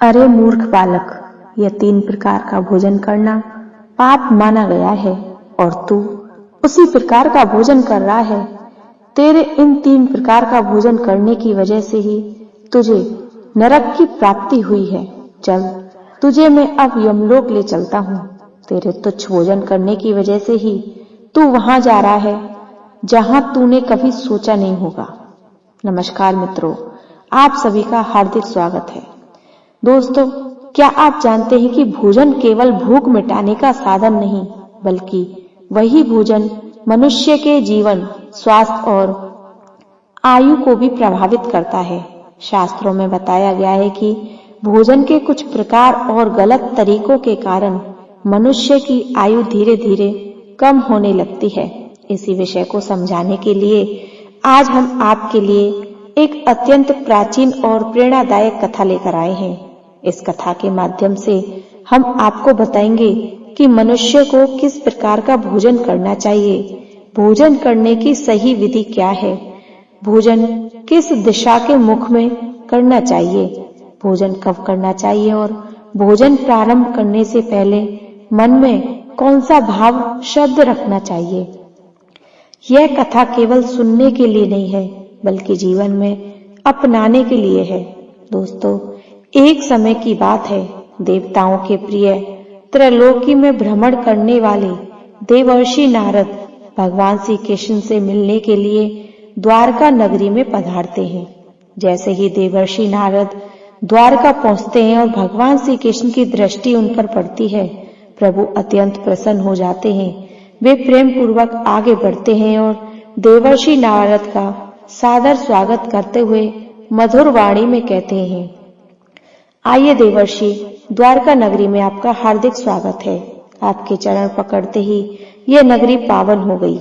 अरे मूर्ख बालक, यह 3 प्रकार का भोजन करना पाप माना गया है और तू उसी प्रकार का भोजन कर रहा है। तेरे इन 3 प्रकार का भोजन करने की वजह से ही तुझे नरक की प्राप्ति हुई है। चल, तुझे मैं अब यमलोक ले चलता हूँ। तेरे तुच्छ भोजन करने की वजह से ही तू वहां जा रहा है जहां तूने कभी सोचा नहीं होगा। नमस्कार मित्रों, आप सभी का हार्दिक स्वागत है। दोस्तों, क्या आप जानते हैं कि भोजन केवल भूख मिटाने का साधन नहीं, बल्कि वही भोजन मनुष्य के जीवन, स्वास्थ्य और आयु को भी प्रभावित करता है। शास्त्रों में बताया गया है कि भोजन के कुछ प्रकार और गलत तरीकों के कारण मनुष्य की आयु धीरे धीरे कम होने लगती है। इसी विषय को समझाने के लिए आज हम आपके लिए एक अत्यंत प्राचीन और प्रेरणादायक कथा लेकर आए हैं। इस कथा के माध्यम से हम आपको बताएंगे कि मनुष्य को किस प्रकार का भोजन करना चाहिए, भोजन करने की सही विधि क्या है, भोजन किस दिशा के मुख में करना चाहिए, भोजन कब करना चाहिए और भोजन प्रारंभ करने से पहले मन में कौन सा भाव शब्द रखना चाहिए। यह कथा केवल सुनने के लिए नहीं है, बल्कि जीवन में अपनाने के लिए है। दोस्तों, एक समय की बात है, देवताओं के प्रिय त्रैलोकी में भ्रमण करने वाले देवर्षि नारद भगवान श्री कृष्ण से मिलने के लिए द्वारका नगरी में पधारते हैं। जैसे ही देवर्षि नारद द्वारका पहुंचते हैं और भगवान श्री कृष्ण की दृष्टि उन पर पड़ती है, प्रभु अत्यंत प्रसन्न हो जाते हैं। वे प्रेम पूर्वक आगे बढ़ते हैं और देवर्षि नारद का सादर स्वागत करते हुए मधुर वाणी में कहते हैं, आइए देवर्षि, द्वारका नगरी में आपका हार्दिक स्वागत है। आपके चरण पकड़ते ही यह नगरी पावन हो गई।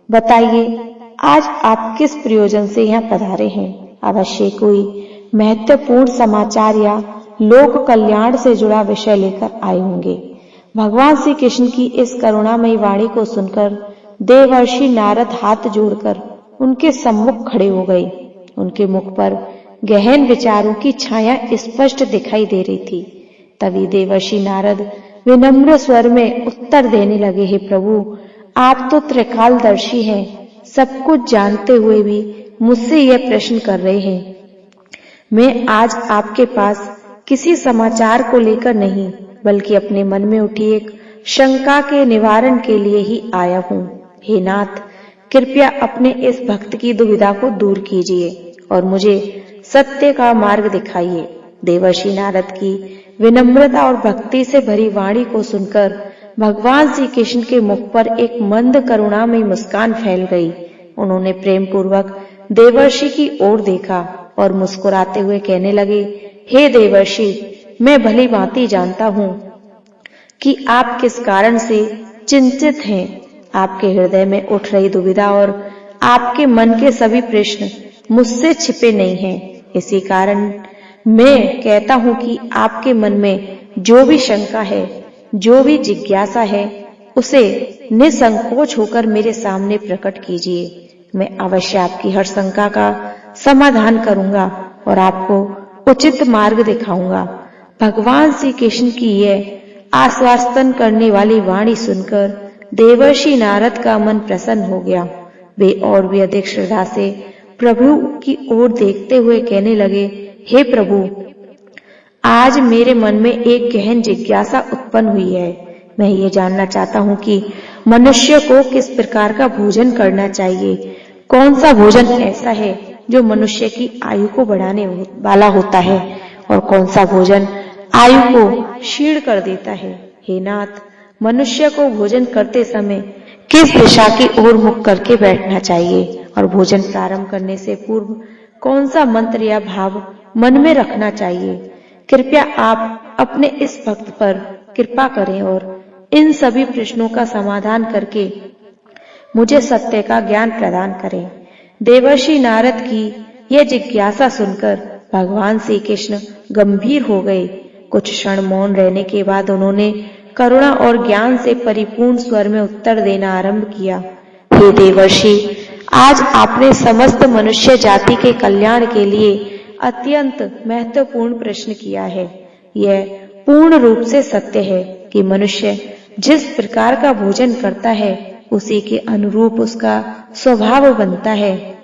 बताइए, आज आप किस प्रयोजन से यहाँ पधारे हैं? अवश्य कोई महत्वपूर्ण समाचार या लोक कल्याण से जुड़ा विषय लेकर आए होंगे। भगवान श्री कृष्ण की इस करुणामयी वाणी को सुनकर देवर्षि नारद हाथ जोड़कर उनके सम्मुख खड़े हो गए। उनके मुख पर गहन विचारों की छाया स्पष्ट दिखाई दे रही थी। तभी देवर्षि नारद विनम्र स्वर में उत्तर देने लगे, हे प्रभु, आप तो त्रिकालदर्शी हैं, सब कुछ जानते हुए भी मुझसे यह प्रश्न कर रहे हैं। मैं आज आपके पास किसी समाचार को लेकर नहीं, बल्कि अपने मन में उठी एक शंका के निवारण के लिए ही आया हूँ। हे नाथ, कृपया अपने इस भक्त की दुविधा को दूर कीजिए और मुझे सत्य का मार्ग दिखाइए। देवर्षि नारद की विनम्रता और भक्ति से भरी वाणी को सुनकर भगवान श्री कृष्ण के मुख पर एक मंद करुणामयी मुस्कान फैल गई। उन्होंने प्रेम पूर्वक देवर्षि की ओर देखा और मुस्कुराते हुए कहने लगे, हे देवर्षि, मैं भली भांति जानता हूँ कि आप किस कारण से चिंतित हैं। आपके हृदय में उठ रही दुविधा और आपके मन के सभी प्रश्न मुझसे छिपे नहीं हैं। इसी कारण मैं कहता हूँ कि आपके मन में जो भी शंका है, जो भी जिज्ञासा है, उसे निसंकोच होकर मेरे सामने प्रकट कीजिए। मैं अवश्य आपकी हर शंका का समाधान करूंगा और आपको उचित मार्ग दिखाऊंगा। भगवान श्री कृष्ण की यह आश्वासन करने वाली वाणी सुनकर देवर्षि नारद का मन प्रसन्न हो गया। वे और भी अधिक श्रद्धा से प्रभु की ओर देखते हुए कहने लगे, हे प्रभु, आज मेरे मन में एक गहन जिज्ञासा उत्पन्न हुई है। मैं ये जानना चाहता हूँ कि मनुष्य को किस प्रकार का भोजन करना चाहिए। कौन सा भोजन ऐसा है जो मनुष्य की आयु को बढ़ाने वाला होता है और कौन सा भोजन आयु को क्षीण कर देता है। हे नाथ, मनुष्य को भोजन करते समय किस दिशा की ओर मुख करके बैठना चाहिए और भोजन प्रारंभ करने से पूर्व कौन सा मंत्र या भाव मन में रखना चाहिए। कृपया आप अपने इस भक्त पर कृपा करें और इन सभी प्रश्नों का समाधान करके मुझे सत्य का ज्ञान प्रदान करें। देवर्षि नारद की यह जिज्ञासा सुनकर भगवान श्री कृष्ण गंभीर हो गए। कुछ क्षण मौन रहने के बाद उन्होंने करुणा और ज्ञान से परिपूर्ण स्वर में उत्तर देना आरंभ किया। हे देवर्षि, आज आपने समस्त मनुष्य जाति के कल्याण के लिए अत्यंत महत्वपूर्ण प्रश्न किया है। यह पूर्ण रूप से सत्य है कि मनुष्य जिस प्रकार का भोजन करता है उसी के अनुरूप उसका स्वभाव बनता है,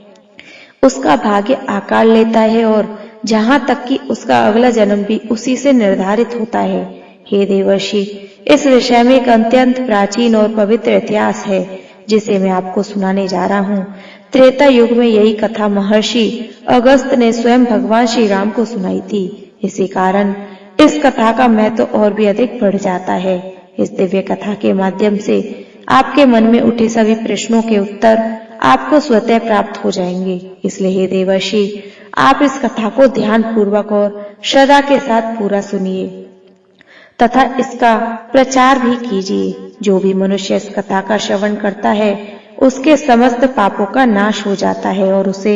उसका भाग्य आकार लेता है और जहाँ तक कि उसका अगला जन्म भी उसी से निर्धारित होता है। हे देवर्षि, इस विषय में एक अत्यंत प्राचीन और पवित्र इतिहास है जिसे मैं आपको सुनाने जा रहा हूँ। त्रेता युग में यही कथा महर्षि अगस्त ने स्वयं भगवान श्री राम को सुनाई थी। इसी कारण इस कथा का महत्व और भी अधिक बढ़ जाता है। इस दिव्य कथा के माध्यम से आपके मन में उठे सभी प्रश्नों के उत्तर आपको स्वतः प्राप्त हो जाएंगे। इसलिए हे देवर्षि, आप इस कथा को ध्यान पूर्वक और श्रद्धा के साथ पूरा सुनिए तथा इसका प्रचार भी कीजिए। जो भी मनुष्य इस कथा का श्रवण करता है उसके समस्त पापों का नाश हो जाता है और उसे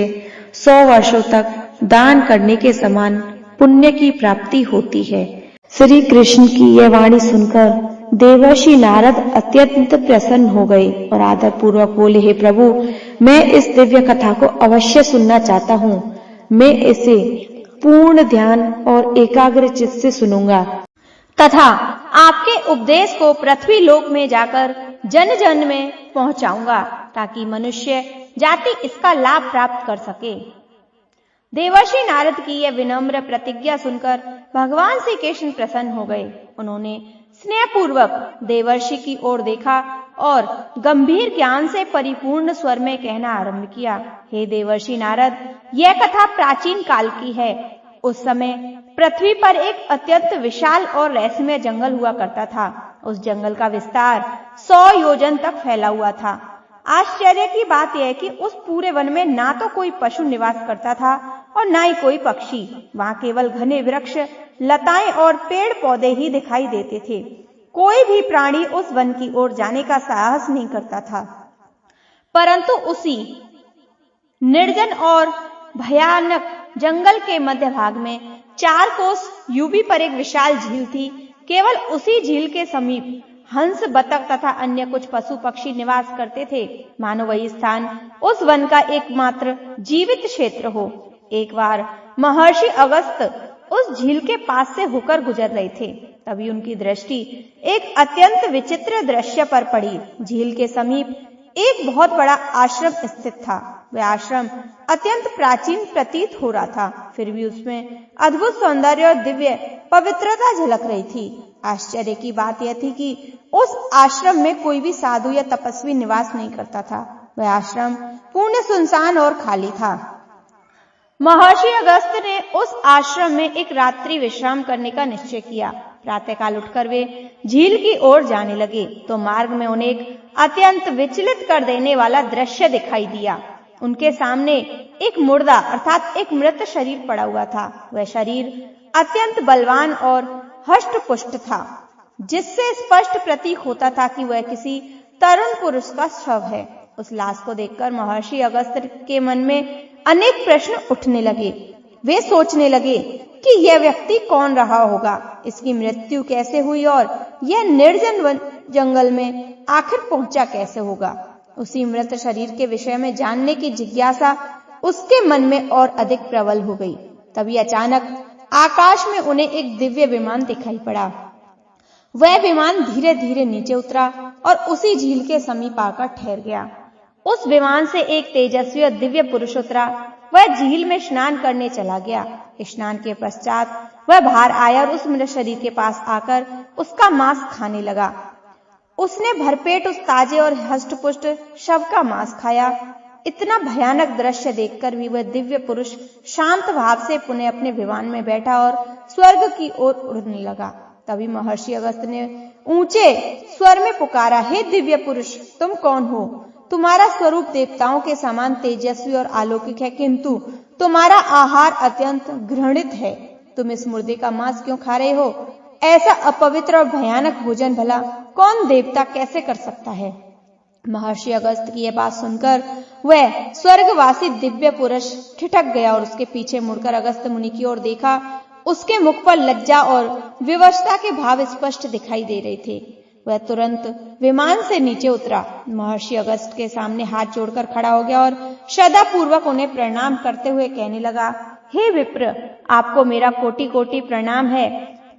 100 वर्षों तक दान करने के समान पुण्य की प्राप्ति होती है। श्री कृष्ण की यह वाणी सुनकर देवर्षि नारद अत्यंत प्रसन्न हो गए और आदर पूर्वक बोले, हे प्रभु, मैं इस दिव्य कथा को अवश्य सुनना चाहता हूँ। मैं इसे पूर्ण ध्यान और एकाग्र चित्त से सुनूंगा तथा आपके उपदेश को पृथ्वी लोक में जाकर जन जन में पहुंचाऊंगा ताकि मनुष्य जाति इसका लाभ प्राप्त कर सके। देवर्षि नारद की यह विनम्र प्रतिज्ञा सुनकर भगवान श्री कृष्ण प्रसन्न हो गए। उन्होंने स्नेहपूर्वक देवर्षि की ओर देखा और गंभीर ज्ञान से परिपूर्ण स्वर में कहना आरंभ किया, हे देवर्षि नारद, यह कथा प्राचीन काल की है। उस समय पृथ्वी पर एक अत्यंत विशाल और रहस्यमय जंगल हुआ करता था। उस जंगल का विस्तार 100 योजन तक फैला हुआ था। आश्चर्य की बात यह है कि उस पूरे वन में ना तो कोई पशु निवास करता था और ना ही कोई पक्षी। वहां केवल घने वृक्ष, लताएं और पेड़ पौधे ही दिखाई देते थे। कोई भी प्राणी उस वन की ओर जाने का साहस नहीं करता था। परंतु उसी निर्जन और भयानक जंगल के मध्य भाग में 4 कोस यूपी पर एक विशाल झील थी। केवल उसी झील के समीप हंस, बतख तथा अन्य कुछ पशु पक्षी निवास करते थे, मानो वही स्थान उस वन का एकमात्र जीवित क्षेत्र हो। एक बार महर्षि अगस्त उस झील के पास से होकर गुजर रहे थे। तभी उनकी दृष्टि एक अत्यंत विचित्र दृश्य पर पड़ी। झील के समीप एक बहुत बड़ा आश्रम स्थित था। वह आश्रम अत्यंत प्राचीन प्रतीत हो रहा था, फिर भी उसमें अद्भुत सौंदर्य और दिव्य पवित्रता झलक रही थी। आश्चर्य की बात यह थी कि उस आश्रम में कोई भी साधु या तपस्वी निवास नहीं करता था। वह आश्रम पूर्ण सुनसान और खाली था। महर्षि अगस्त ने उस आश्रम में एक रात्रि विश्राम करने का निश्चय किया। प्रातःकाल उठकर वे झील की ओर जाने लगे तो मार्ग में उन्हें एक अत्यंत विचलित कर देने वाला दृश्य दिखाई दिया। उनके सामने एक मुर्दा अर्थात एक मृत शरीर पड़ा हुआ था। वह शरीर अत्यंत बलवान और हष्ट-पुष्ट था, जिससे स्पष्ट प्रतीक होता था कि वह किसी तरुण पुरुष का शव है। उस लाश को देखकर महर्षि अगस्त के मन में अनेक प्रश्न उठने लगे। वे सोचने लगे कि यह व्यक्ति कौन रहा होगा, इसकी मृत्यु कैसे हुई और यह निर्जन जंगल में आखिर पहुंचा कैसे होगा। उसी मृत शरीर के विषय में जानने की जिज्ञासा उसके मन में और अधिक प्रबल हो गई। तभी अचानक आकाश में उन्हें एक दिव्य विमान दिखाई पड़ा। वह विमान धीरे धीरे नीचे उतरा और उसी झील के समीप आकर ठहर गया। उस विमान से एक तेजस्वी और दिव्य पुरुष उतरा। वह झील में स्नान करने चला गया। स्नान के पश्चात वह बाहर आया और उस मृत शरीर के पास आकर उसका मांस खाने लगा। उसने भरपेट उस ताजे और हष्ट-पुष्ट शव का मांस खाया। इतना भयानक दृश्य देखकर भी वह दिव्य पुरुष शांत भाव से पुनः अपने विमान में बैठा और स्वर्ग की ओर उड़ने लगा। तभी महर्षि अगस्त ने ऊंचे स्वर में पुकारा, हे दिव्य पुरुष, तुम कौन हो? तुम्हारा स्वरूप देवताओं के समान तेजस्वी और अलौकिक है, किंतु तुम्हारा आहार अत्यंत घृणित है। तुम इस मुर्दे का मांस क्यों खा रहे हो? ऐसा अपवित्र और भयानक भोजन भला कौन देवता कैसे कर सकता है? महर्षि अगस्त की यह बात सुनकर वह स्वर्गवासी दिव्य पुरुष ठिठक गया और उसके पीछे मुड़कर अगस्त मुनि की ओर देखा। उसके मुख पर लज्जा और विवशता के भाव स्पष्ट दिखाई दे रहे थे। वह तुरंत विमान से नीचे उतरा, महर्षि अगस्त के सामने हाथ जोड़कर खड़ा हो गया और श्रद्धा पूर्वक उन्हें प्रणाम करते हुए कहने लगा, हे विप्र, आपको मेरा कोटि कोटि प्रणाम है।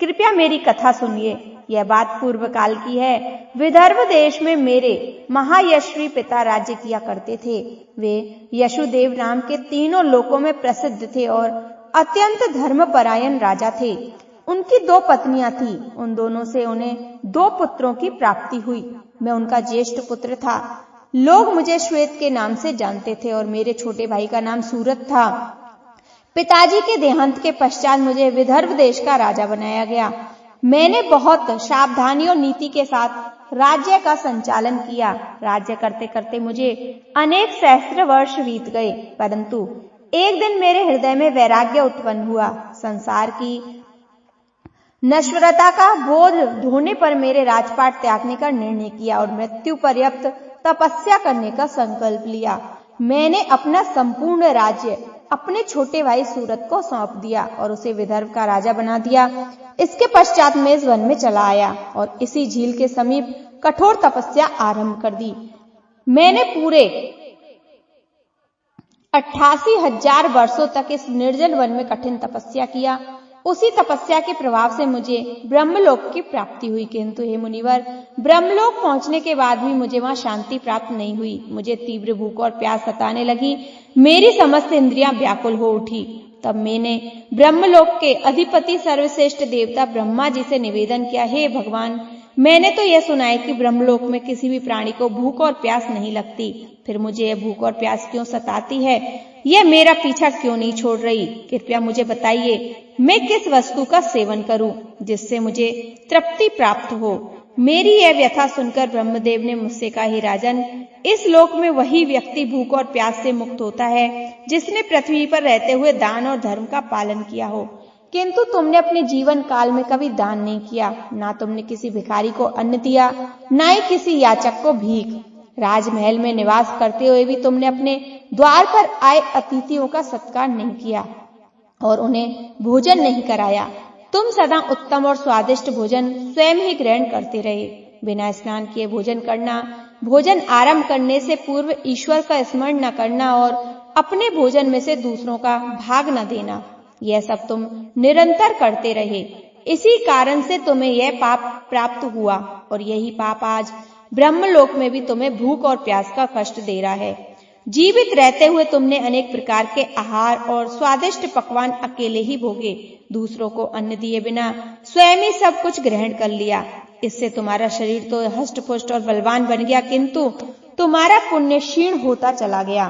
कृपया मेरी कथा सुनिए। यह बात पूर्व काल की है। विदर्भ देश में मेरे महायशस्वी पिता राज्य किया करते थे। वे यशुदेव नाम के तीनों लोकों में प्रसिद्ध थे और अत्यंत धर्मपरायण राजा थे। उनकी 2 पत्नियां थीं। उन दोनों से उन्हें 2 पुत्रों की प्राप्ति हुई। मैं उनका ज्येष्ठ पुत्र था। लोग मुझे श्वेत के नाम से जानते थे और मेरे छोटे भाई का नाम सूरत था। पिताजी के देहांत के पश्चात मुझे विदर्भ देश का राजा बनाया गया। मैंने बहुत सावधानी और नीति के साथ राज्य का संचालन किया। राज्य करते करते मुझे अनेक सहस्त्र वर्ष बीत गए, परंतु एक दिन मेरे हृदय में वैराग्य उत्पन्न हुआ। संसार की नश्वरता का बोध ढोने पर मेरे राजपाट त्यागने का निर्णय किया और मृत्यु पर्यंत तपस्या करने का संकल्प लिया। मैंने अपना संपूर्ण राज्य अपने छोटे भाई सूरत को सौंप दिया और उसे विदर्भ का राजा बना दिया। इसके पश्चात मैं इस वन में चला आया और इसी झील के समीप कठोर तपस्या आरंभ कर दी। मैंने पूरे 88,000 वर्षों तक इस निर्जल वन में कठिन तपस्या किया। उसी तपस्या के प्रभाव से मुझे ब्रह्मलोक की प्राप्ति हुई, किंतु हे मुनिवर, ब्रह्मलोक पहुंचने के बाद भी मुझे वहां शांति प्राप्त नहीं हुई। मुझे तीव्र भूख और प्यास सताने लगी। मेरी समस्त इंद्रियां व्याकुल हो उठी। तब मैंने ब्रह्मलोक के अधिपति सर्वश्रेष्ठ देवता ब्रह्मा जी से निवेदन किया, हे भगवान, मैंने तो यह सुना है कि ब्रह्मलोक में किसी भी प्राणी को भूख और प्यास नहीं लगती, फिर मुझे यह भूख और प्यास क्यों सताती है? यह मेरा पीछा क्यों नहीं छोड़ रही? कृपया मुझे बताइए, मैं किस वस्तु का सेवन करूं जिससे मुझे तृप्ति प्राप्त हो? मेरी यह व्यथा सुनकर ब्रह्मदेव ने मुझसे कहा, हे राजन, इस लोक में वही व्यक्ति भूख और प्यास से मुक्त होता है जिसने पृथ्वी पर रहते हुए दान और धर्म का पालन किया हो। किंतु तुमने अपने जीवन काल में कभी दान नहीं किया, ना तुमने किसी भिखारी को अन्न दिया, ना ही किसी याचक को भीख। राजमहल में निवास करते हुए भी तुमने अपने द्वार पर आए अतिथियों का सत्कार नहीं किया और उन्हें भोजन नहीं कराया। तुम सदा उत्तम और स्वादिष्ट भोजन स्वयं ही ग्रहण करते रहे। बिना स्नान किए भोजन करना, भोजन आरंभ करने से पूर्व ईश्वर का स्मरण न करना और अपने भोजन में से दूसरों का भाग न देना, यह सब तुम निरंतर करते रहे। इसी कारण से तुम्हें यह पाप प्राप्त हुआ और यही पाप आज ब्रह्मलोक में भी तुम्हें भूख और प्यास का कष्ट दे रहा है। जीवित रहते हुए तुमने अनेक प्रकार के आहार और स्वादिष्ट पकवान अकेले ही भोगे, दूसरों को अन्न दिए बिना स्वयं ही सब कुछ ग्रहण कर लिया। इससे तुम्हारा शरीर तो हष्ट-पुष्ट और बलवान बन गया, किंतु तुम्हारा पुण्य क्षीण होता चला गया।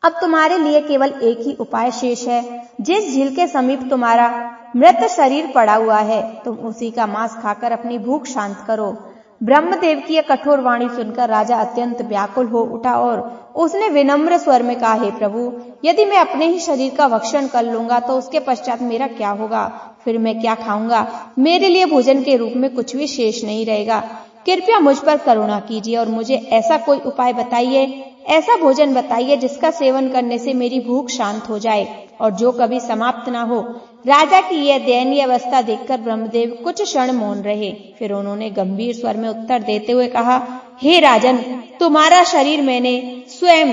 अब तुम्हारे लिए केवल एक ही उपाय शेष है। जिस झील के समीप तुम्हारा मृत शरीर पड़ा हुआ है, तुम उसी का मांस खाकर अपनी भूख शांत करो। ब्रह्मदेव की यह कठोर वाणी सुनकर राजा अत्यंत व्याकुल हो उठा और उसने विनम्र स्वर में कहा, हे प्रभु, यदि मैं अपने ही शरीर का भक्षण कर लूंगा तो उसके पश्चात मेरा क्या होगा? फिर मैं क्या खाऊंगा? मेरे लिए भोजन के रूप में कुछ भी शेष नहीं रहेगा। कृपया मुझ पर करुणा कीजिए और मुझे ऐसा कोई उपाय बताइए, ऐसा भोजन बताइए जिसका सेवन करने से मेरी भूख शांत हो जाए और जो कभी समाप्त ना हो। राजा की यह दयनीय अवस्था देखकर ब्रह्मदेव कुछ क्षण मौन रहे। फिर उन्होंने गंभीर स्वर में उत्तर देते हुए कहा, हे राजन, तुम्हारा शरीर मैंने स्वयं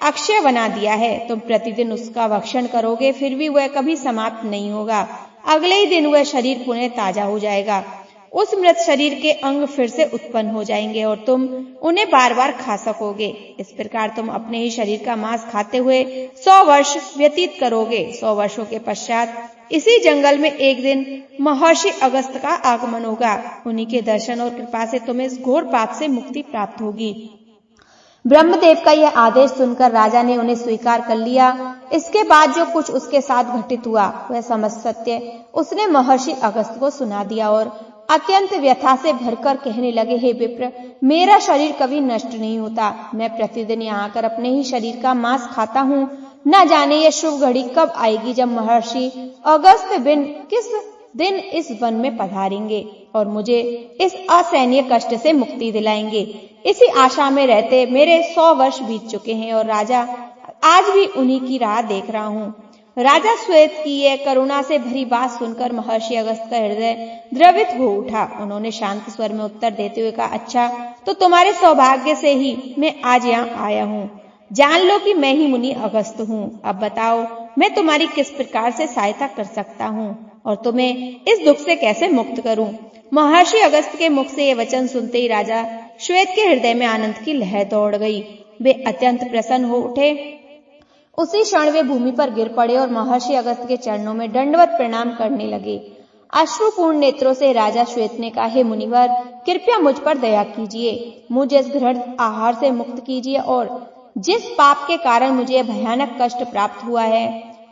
अक्षय बना दिया है। तुम प्रतिदिन उसका भक्षण करोगे, फिर भी वह कभी समाप्त नहीं होगा। अगले ही दिन वह शरीर पुनः ताजा हो जाएगा। उस मृत शरीर के अंग फिर से उत्पन्न हो जाएंगे और तुम उन्हें बार बार खा सकोगे। इस प्रकार तुम अपने ही शरीर का मांस खाते हुए 100 वर्ष व्यतीत करोगे। 100 वर्षों के पश्चात इसी जंगल में एक दिन महर्षि अगस्त का आगमन होगा। उन्हीं के दर्शन और कृपा से तुम्हें इस घोर पाप से मुक्ति प्राप्त होगी। ब्रह्मदेव का यह आदेश सुनकर राजा ने उन्हें स्वीकार कर लिया। इसके बाद जो कुछ उसके साथ घटित हुआ वह समस्त सत्य उसने महर्षि अगस्त को सुना दिया और अत्यंत व्यथा से भरकर कहने लगे, हे विप्र, मेरा शरीर कभी नष्ट नहीं होता। मैं प्रतिदिन यहाँ आकर अपने ही शरीर का मांस खाता हूँ। न जाने यह शुभ घड़ी कब आएगी जब महर्षि अगस्त किस दिन इस वन में पधारेंगे और मुझे इस असहनीय कष्ट से मुक्ति दिलाएंगे। इसी आशा में रहते मेरे 100 वर्ष बीत चुके हैं और राजा आज भी उन्हीं की राह देख रहा हूँ। राजा श्वेत की यह करुणा से भरी बात सुनकर महर्षि अगस्त का हृदय द्रवित हो उठा। उन्होंने शांत स्वर में उत्तर देते हुए कहा, अच्छा, तो तुम्हारे सौभाग्य से ही मैं आज यहाँ आया हूँ। जान लो कि मैं ही मुनि अगस्त हूँ। अब बताओ, मैं तुम्हारी किस प्रकार से सहायता कर सकता हूँ और तुम्हें इस दुख से कैसे मुक्त करूं। महर्षि अगस्त के मुख से ये वचन सुनते ही राजा श्वेत के हृदय में आनंद की लहर दौड़ गई। वे अत्यंत प्रसन्न हो उठे। उसी क्षण वे भूमि पर गिर पड़े और महर्षि अगस्त के चरणों में दंडवत प्रणाम करने लगे। अश्रुपूर्ण नेत्रों से राजा श्वेत ने कहा, हे मुनिवर, कृपया मुझ पर दया कीजिए, मुझे इस घृणित आहार से मुक्त कीजिए और जिस पाप के कारण मुझे भयानक कष्ट प्राप्त हुआ है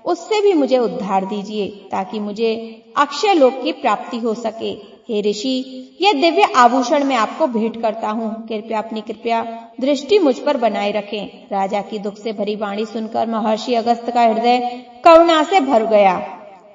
उससे भी मुझे उद्धार दीजिए, ताकि मुझे अक्षय लोक की प्राप्ति हो सके। हे ऋषि, यह दिव्य आभूषण मैं आपको भेंट करता हूँ, कृपया अपनी कृपया दृष्टि मुझ पर बनाए रखें। राजा की दुख से भरी वाणी सुनकर महर्षि अगस्त का हृदय करुणा से भर गया।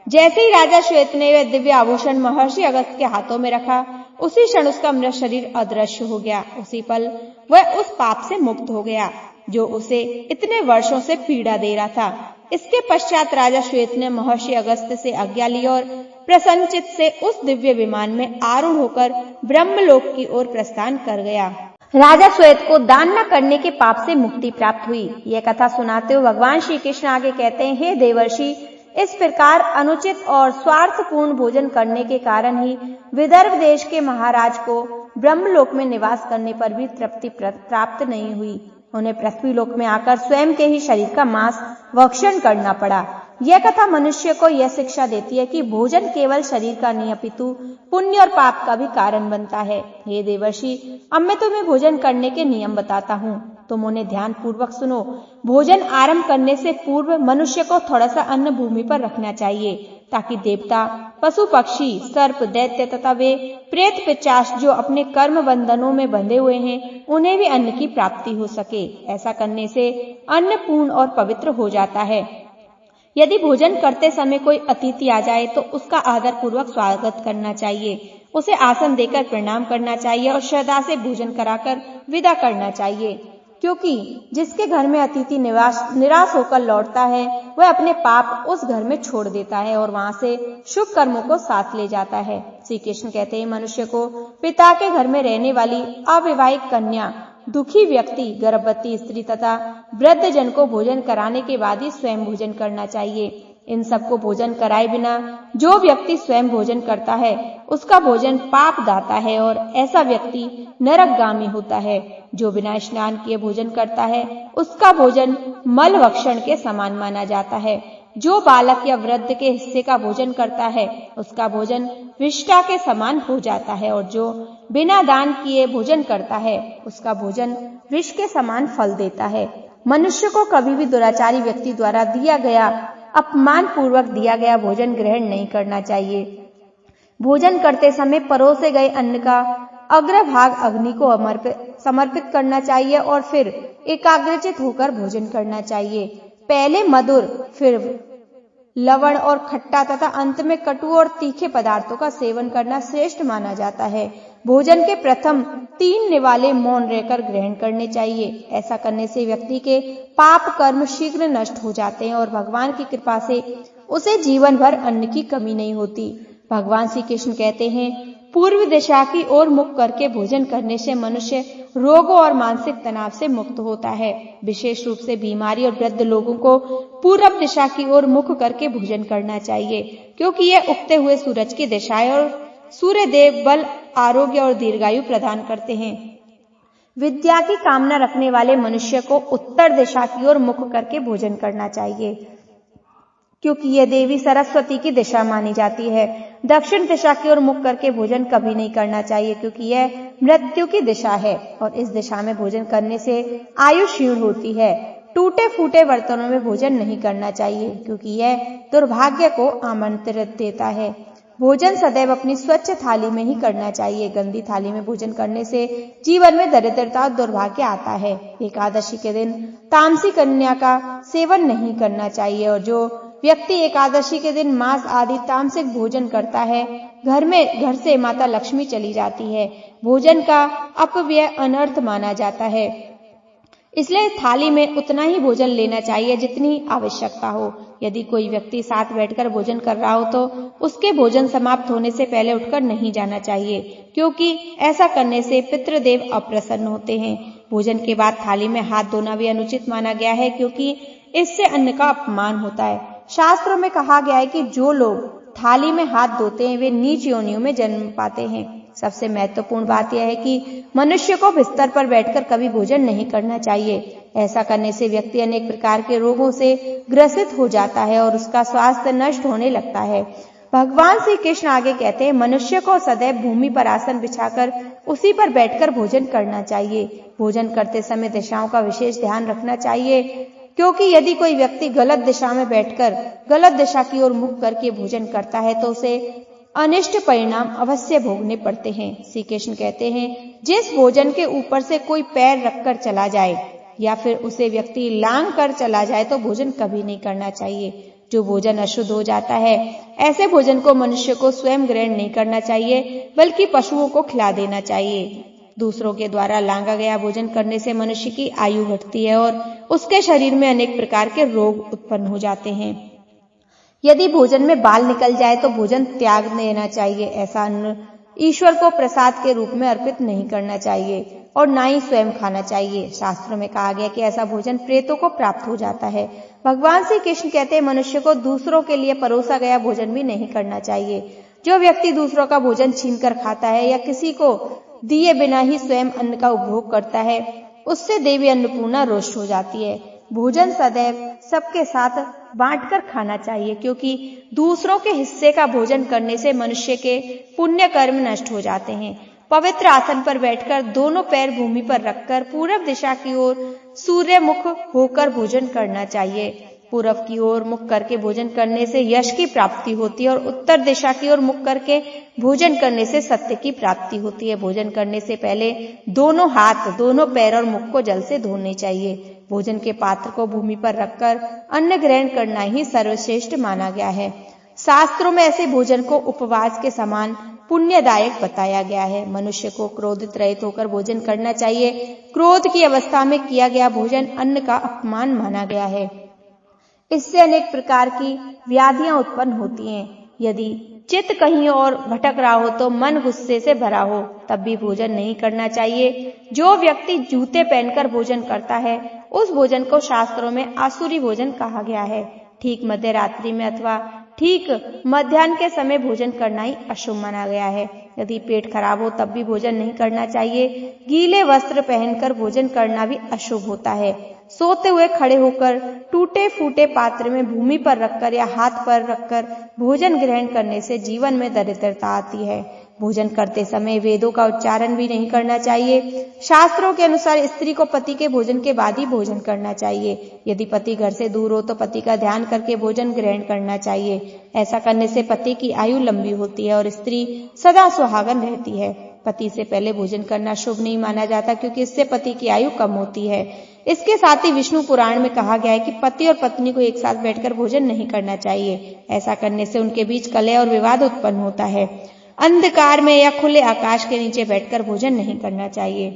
जैसे ही राजा श्वेत ने वह दिव्य आभूषण महर्षि अगस्त के हाथों में रखा, उसी क्षण उसका मृत शरीर अदृश्य हो गया। उसी पल वह उस पाप से मुक्त हो गया जो उसे इतने वर्षों से पीड़ा दे रहा था। इसके पश्चात राजा श्वेत ने महर्षि अगस्त से आज्ञा ली और प्रसन्नचित्त से उस दिव्य विमान में आरूढ़ होकर ब्रह्मलोक की ओर प्रस्थान कर गया। राजा श्वेत को दान न करने के पाप से मुक्ति प्राप्त हुई। यह कथा सुनाते हुए भगवान श्री कृष्ण आगे कहते हैं, हे देवर्षि, इस प्रकार अनुचित और स्वार्थपूर्ण भोजन करने के कारण ही विदर्भ देश के महाराज को ब्रह्मलोक में निवास करने पर भी तृप्ति प्राप्त नहीं हुई। उन्हें पृथ्वी लोक में आकर स्वयं के ही शरीर का मांस भक्षण करना पड़ा। यह कथा मनुष्य को यह शिक्षा देती है कि भोजन केवल शरीर का नहीं अपितु पुण्य और पाप का भी कारण बनता है। हे देवर्षि, अब मैं तुम्हें भोजन करने के नियम बताता हूँ, तुम उन्हें ध्यान पूर्वक सुनो। भोजन आरंभ करने से पूर्व मनुष्य को थोड़ा सा अन्न भूमि पर रखना चाहिए, ताकि देवता, पशु पक्षी, सर्प, दैत्य तथा वे प्रेत पिशाच जो अपने कर्म बंधनों में बंधे हुए हैं, उन्हें भी अन्न की प्राप्ति हो सके। ऐसा करने से अन्न पूर्ण और पवित्र हो जाता है। यदि भोजन करते समय कोई अतिथि आ जाए तो उसका आदर पूर्वक स्वागत करना चाहिए, उसे आसन देकर प्रणाम करना चाहिए और श्रद्धा से भोजन कराकर विदा करना चाहिए, क्योंकि जिसके घर में अतिथि निराश होकर लौटता है वह अपने पाप उस घर में छोड़ देता है और वहां से शुभ कर्मों को साथ ले जाता है। श्री कृष्ण कहते हैं, मनुष्य को पिता के घर में रहने वाली अविवाहित कन्या, दुखी व्यक्ति, गर्भवती स्त्री तथा वृद्ध जन को भोजन कराने के बाद ही स्वयं भोजन करना चाहिए। इन सबको भोजन कराए बिना जो व्यक्ति स्वयं भोजन करता है उसका भोजन पाप दाता है और ऐसा व्यक्ति नरकगामी होता है। जो बिना स्नान किए भोजन करता है उसका भोजन मल भक्षण के समान माना जाता है। जो बालक या वृद्ध के हिस्से का भोजन करता है उसका भोजन विष्ठा के समान हो जाता है और जो बिना दान किए भोजन करता है उसका भोजन विष के समान फल देता है। मनुष्य को कभी भी दुराचारी व्यक्ति द्वारा दिया गया, अपमान पूर्वक दिया गया भोजन ग्रहण नहीं करना चाहिए। भोजन करते समय परोसे गए अन्न का अग्रभाग अग्नि को समर्पित करना चाहिए और फिर एकाग्रचित होकर भोजन करना चाहिए। पहले मधुर, फिर लवण और खट्टा तथा अंत में कटु और तीखे पदार्थों का सेवन करना श्रेष्ठ माना जाता है। भोजन के प्रथम 3 निवाले मौन रहकर ग्रहण करने चाहिए। ऐसा करने से व्यक्ति के पाप कर्म शीघ्र नष्ट हो जाते हैं और भगवान की कृपा से उसे जीवन भर अन्न की कमी नहीं होती। भगवान श्री कृष्ण कहते हैं, पूर्व दिशा की ओर मुख करके भोजन करने से मनुष्य रोगों और मानसिक तनाव से मुक्त होता है। विशेष रूप से बीमारी और वृद्ध लोगों को पूर्व दिशा की ओर मुख करके भोजन करना चाहिए, क्योंकि यह उगते हुए सूरज की दिशा है और सूर्य देव बल, आरोग्य और दीर्घायु प्रदान करते हैं। विद्या की कामना रखने वाले मनुष्य को उत्तर दिशा की ओर मुख करके भोजन करना चाहिए, क्योंकि यह देवी सरस्वती की दिशा मानी जाती है। दक्षिण दिशा की ओर मुख करके भोजन कभी नहीं करना चाहिए, क्योंकि यह मृत्यु की दिशा है और इस दिशा में भोजन करने से आयु क्षीण होती है। टूटे फूटे बर्तनों में भोजन नहीं करना चाहिए, क्योंकि यह दुर्भाग्य को आमंत्रित देता है। भोजन सदैव अपनी स्वच्छ थाली में ही करना चाहिए। गंदी थाली में भोजन करने से जीवन में दरिद्रता और दुर्भाग्य आता है। एकादशी के दिन तामसी कन्या का सेवन नहीं करना चाहिए और जो व्यक्ति एकादशी के दिन मांस आदि तामसिक भोजन करता है, घर से माता लक्ष्मी चली जाती है। भोजन का अपव्यय अनर्थ माना जाता है, इसलिए थाली में उतना ही भोजन लेना चाहिए जितनी आवश्यकता हो। यदि कोई व्यक्ति साथ बैठकर भोजन कर रहा हो तो उसके भोजन समाप्त होने से पहले उठकर नहीं जाना चाहिए, क्योंकि ऐसा करने से पितृदेव अप्रसन्न होते हैं। भोजन के बाद थाली में हाथ धोना भी अनुचित माना गया है, क्योंकि इससे अन्न का अपमान होता है। शास्त्रों में कहा गया है कि जो लोग थाली में हाथ धोते हैं वे नीच योनियों में जन्म पाते हैं। सबसे महत्वपूर्ण बात यह है कि मनुष्य को बिस्तर पर बैठकर कभी भोजन नहीं करना चाहिए। ऐसा करने से व्यक्ति अनेक प्रकार के रोगों से ग्रसित हो जाता है और उसका स्वास्थ्य नष्ट होने लगता है। भगवान श्री कृष्ण आगे कहते हैं, मनुष्य को सदैव भूमि पर आसन बिछाकर उसी पर बैठकर भोजन करना चाहिए। भोजन करते समय दिशाओं का विशेष ध्यान रखना चाहिए, क्योंकि यदि कोई व्यक्ति गलत दिशा में बैठकर गलत दिशा की ओर मुख करके भोजन करता है तो उसे अनिष्ट परिणाम अवश्य भोगने पड़ते हैं। श्री कृष्ण कहते हैं, जिस भोजन के ऊपर से कोई पैर रखकर चला जाए या फिर उसे व्यक्ति लांग कर चला जाए तो भोजन कभी नहीं करना चाहिए। जो भोजन अशुद्ध हो जाता है, ऐसे भोजन को मनुष्य को स्वयं ग्रहण नहीं करना चाहिए, बल्कि पशुओं को खिला देना चाहिए। दूसरों के द्वारा लांगा गया भोजन करने से मनुष्य की आयु घटती है और उसके शरीर में अनेक प्रकार के रोग उत्पन्न हो जाते हैं। यदि भोजन में बाल निकल जाए तो भोजन त्याग देना चाहिए। ऐसा अन्न ईश्वर को प्रसाद के रूप में अर्पित नहीं करना चाहिए और ना ही स्वयं खाना चाहिए। शास्त्रों में कहा गया कि ऐसा भोजन प्रेतों को प्राप्त हो जाता है। भगवान श्री कृष्ण कहते हैं, मनुष्य को दूसरों के लिए परोसा गया भोजन भी नहीं करना चाहिए। जो व्यक्ति दूसरों का भोजन छीनकर खाता है या किसी को दिए बिना ही स्वयं अन्न का उपभोग करता है, उससे देवी अन्नपूर्णा रुष्ट हो जाती है। भोजन सदैव सबके साथ बांटकर खाना चाहिए, क्योंकि दूसरों के हिस्से का भोजन करने से मनुष्य के पुण्य कर्म नष्ट हो जाते हैं। पवित्र आसन पर बैठकर दोनों पैर भूमि पर रखकर पूर्व दिशा की ओर सूर्य मुख होकर भोजन करना चाहिए। पूर्व की ओर मुख करके भोजन करने से यश की प्राप्ति होती है और उत्तर दिशा की ओर मुख करके भोजन करने से सत्य की प्राप्ति होती है। भोजन करने से पहले दोनों हाथ, दोनों पैर और मुख को जल से धोने चाहिए। भोजन के पात्र को भूमि पर रखकर अन्न ग्रहण करना ही सर्वश्रेष्ठ माना गया है। शास्त्रों में ऐसे भोजन को उपवास के समान पुण्यदायक बताया गया है। मनुष्य को क्रोधित रहित होकर भोजन करना चाहिए। क्रोध की अवस्था में किया गया भोजन अन्न का अपमान माना गया है। इससे अनेक प्रकार की व्याधियां उत्पन्न होती हैं। यदि चित्त कहीं और भटक रहा हो तो मन गुस्से से भरा हो, तब भी भोजन नहीं करना चाहिए। जो व्यक्ति जूते पहनकर भोजन करता है, उस भोजन को शास्त्रों में आसुरी भोजन कहा गया है। ठीक मध्य रात्रि में अथवा ठीक मध्याह्न के समय भोजन करना ही अशुभ माना गया है। यदि पेट खराब हो तब भी भोजन नहीं करना चाहिए। गीले वस्त्र पहनकर भोजन करना भी अशुभ होता है। सोते हुए खड़े होकर टूटे फूटे पात्र में भूमि पर रखकर या हाथ पर रखकर भोजन ग्रहण करने से जीवन में दरिद्रता आती है। भोजन करते समय वेदों का उच्चारण भी नहीं करना चाहिए। शास्त्रों के अनुसार स्त्री को पति के भोजन के बाद ही भोजन करना चाहिए। यदि पति घर से दूर हो तो पति का ध्यान करके भोजन ग्रहण करना चाहिए। ऐसा करने से पति की आयु लंबी होती है और स्त्री सदा सुहागन रहती है। पति से पहले भोजन करना शुभ नहीं माना जाता, क्योंकि इससे पति की आयु कम होती है। इसके साथ ही विष्णु पुराण में कहा गया है कि पति और पत्नी को एक साथ बैठकर भोजन नहीं करना चाहिए। ऐसा करने से उनके बीच कलह और विवाद उत्पन्न होता है। अंधकार में या खुले आकाश के नीचे बैठकर भोजन नहीं करना चाहिए।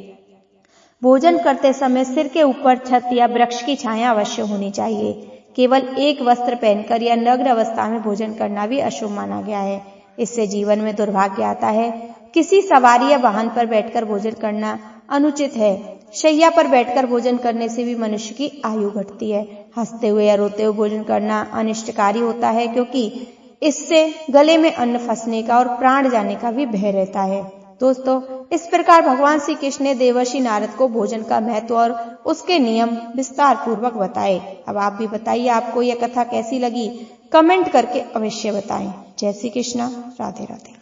भोजन करते समय सिर के ऊपर छत या वृक्ष की छाया अवश्य होनी चाहिए। केवल एक वस्त्र पहनकर या नग्न अवस्था में भोजन करना भी अशुभ माना गया है। इससे जीवन में दुर्भाग्य आता है। किसी सवारी या वाहन पर बैठकर भोजन करना अनुचित है। शैया पर बैठकर भोजन करने से भी मनुष्य की आयु घटती है। हंसते हुए या रोते हुए भोजन करना अनिष्टकारी होता है, क्योंकि इससे गले में अन्न फंसने का और प्राण जाने का भी भय रहता है। दोस्तों, इस प्रकार भगवान श्री कृष्ण ने देवर्षि नारद को भोजन का महत्व और उसके नियम विस्तार पूर्वक बताए। अब आप भी बताइए, आपको यह कथा कैसी लगी? कमेंट करके अवश्य बताएं। जय श्री कृष्ण। राधे राधे।